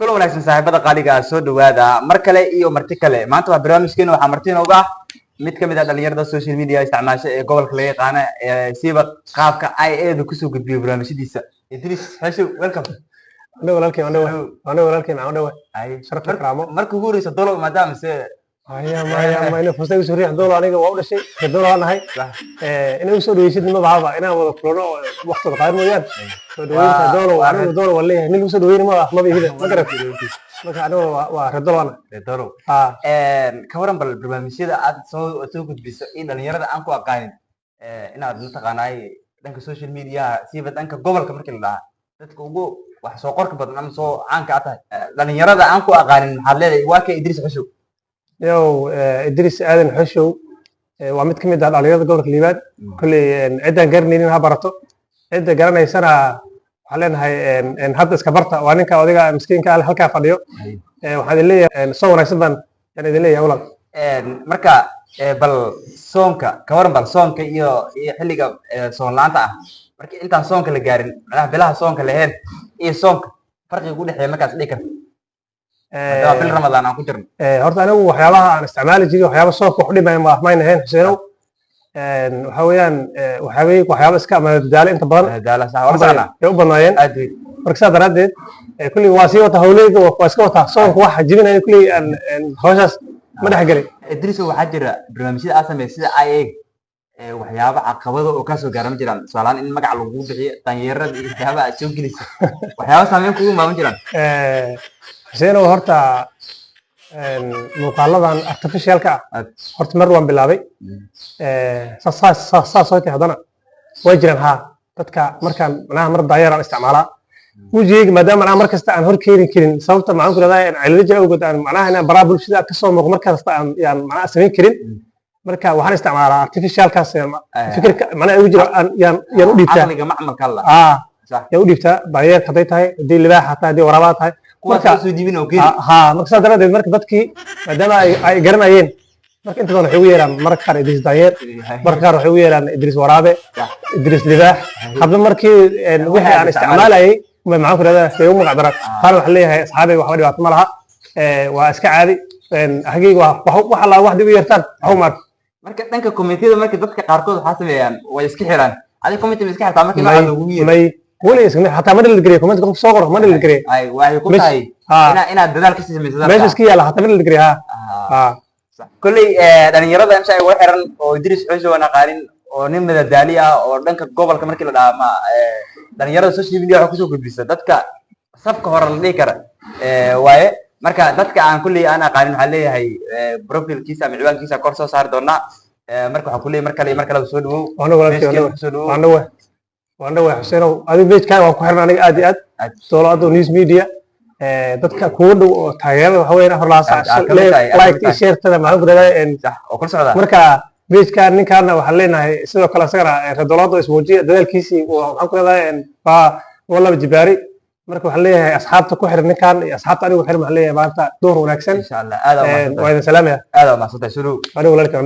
كل وناكسن صاحبada qaaliga soo dhawaada mar kale iyo marti kale maanta waa barnaamijkeena waxa martiin uga mid kamid ah dhalinyarada social media isticmaasha ee gobolka laga yaqaan ee siiba qaabka ay eedu ku soo gudbiyo barnaamijyadiisa Idris Hashu welcome أنا ولكن ay sharaf karaamo markuu ugu horeysa dolo maadaama se ما إنه فستان سوري عندنا أنا وأول شيء عندنا أنا هاي إنه يسوي يشد ما بعض إنه كلنا وقت القاهرة مليان دوين عندنا وأنا دول ولا هني يسوي دوين ما بيهده ما قرب ما كانوا وردوا أنا dolo kawaran bal barnaamijyada aad soo gudbiso in dhalinyarada aan ku aqaanin inaad mataqaanay dhanka social media siiba dhanka gobolka markii la dhaha dadka ugu wax soo qorka badan ama soo caanka ah tahay dhalinyarada aan ku aqaanin maxaad leedahay waa ka Idris Hashu يو إدريس آدم حشو وعملت كم يدعى على رياضة قولك ليباد كل عدة قرنين إنها برتو عدة قرن أي سنة حاليا هاي إن هذا سكبرتا وأنا كأوديها مسكين كأهل حلقة فاديو وهذا اللي صور يسبن يعني اللي يا ولد marka bal soonka kawaran bal soonka iyo xilliga soon laanta ah markii intaan soonka la gaarin macnaha bilaha soonka laheen iyo soonka farqiga u dhaxeeya markaas dhig karta bil Ramadan aan ku jirno horta anigu waxyaabaha aan isticmaali jiray waxyaabo soo kordhimay ma ahmaynayn Xuseenow waxa weeyaan waxyaabo iska ama dadaal inta badan dadaal sax warsaana ay u banaayeen marka saa daraadeed kulli waa sii wata hawleyga waa iska wata soonka waxa jibinaya kulli aan hawshaas ma dhaxgalay Idris waxa jira barnaamijyada aad sameeyay sida ay waxyaabo caqabado oo ka soo gaaran jiraan su'aalaan in magac lagu bixiyo taageerada iyo waxyaabaha soo gelisay waxyaabo saameyn kugu maamun jiraan حسين هرتا مقالدان artificial ka horta mar waan bilaabay saasootii hadana way jiraan ha dadka markaan macnaha mar daayar aan isticmaalaa wajigayga maadaama aan mar kasta aan hor keeni karin sababta macaan ku leedahay in cilada jira awgeed aan macnaha inaan baraa bulshada ka soo muuqdo mar kasta aan yaan macnaha samayn karin marka waxaan isticmaalaa artificial kaas fikirka macnaha ugu jira yaan u dhiibtaa aqliga macmalka la yaa u dhiibtaa daayar haday tahay hadii libaax hataa hadii waraabaa tahay marka soo diibin oo keen marka sadaradeed marka dadkii maadaama ay garanayeen marka inta badan waxay u yeeraan marka qaar Idris Dayeer marka qaar waxay u yeeraan Idris Waraabe Idris Libaax hadba markii wixii aan isticmaalayay ma macaan ku leedahay say u magac daran qaar waxa leeyahay asxaabay wax dhibaato ma laha waa iska caadi hagayga wax la wax dib u yeertaan marka dhanka commentida marka dadka qaarkood waxa sameeyaan way iska xiraan adiga commentida iska xirtaa markii la lagu yeeray ولي اسمه حتى ما نلقى كومنت كم صغر ما نلقى اي واي كنت هاي انا ددال كسي سميسدا ماشي اسكي يلا حتى ما نلقى ها صح كل dhalinyarada imshay way xiran oo Idris Hashu wana qaarin oo nin madadaali ah oo dhanka gobolka markii la dhaama dhalinyarada social media waxa ku soo gudbisa dadka safka hore la dhigi kara waaye marka dadka aan kulli aan qaarin waxa leeyahay profilkiisa ama ciwaankiisa kor soo saar doona marka waxa kulli markale soo dhawo وانا وحسين هذا بيت كان وكحرنا أنا أدي طلعت نيوز ميديا dadka kuwa dhow taageerada waxa weeyaan afar like share tada macaan ku leedahay oo kor socda marka page-ka ninkaana waxa leenahay sidoo kale asagana radolado iswoojiya dadaalkiisii waxaan ku leedahay wala jibaari marka waxa leeyahay asxaabta ku xiran ninkan iyo asxaabta anigu xiran waxa leeyahay maanta door wanaagsan insha Allah aad waa salaam aad ma soo taasuru anigu walaalkay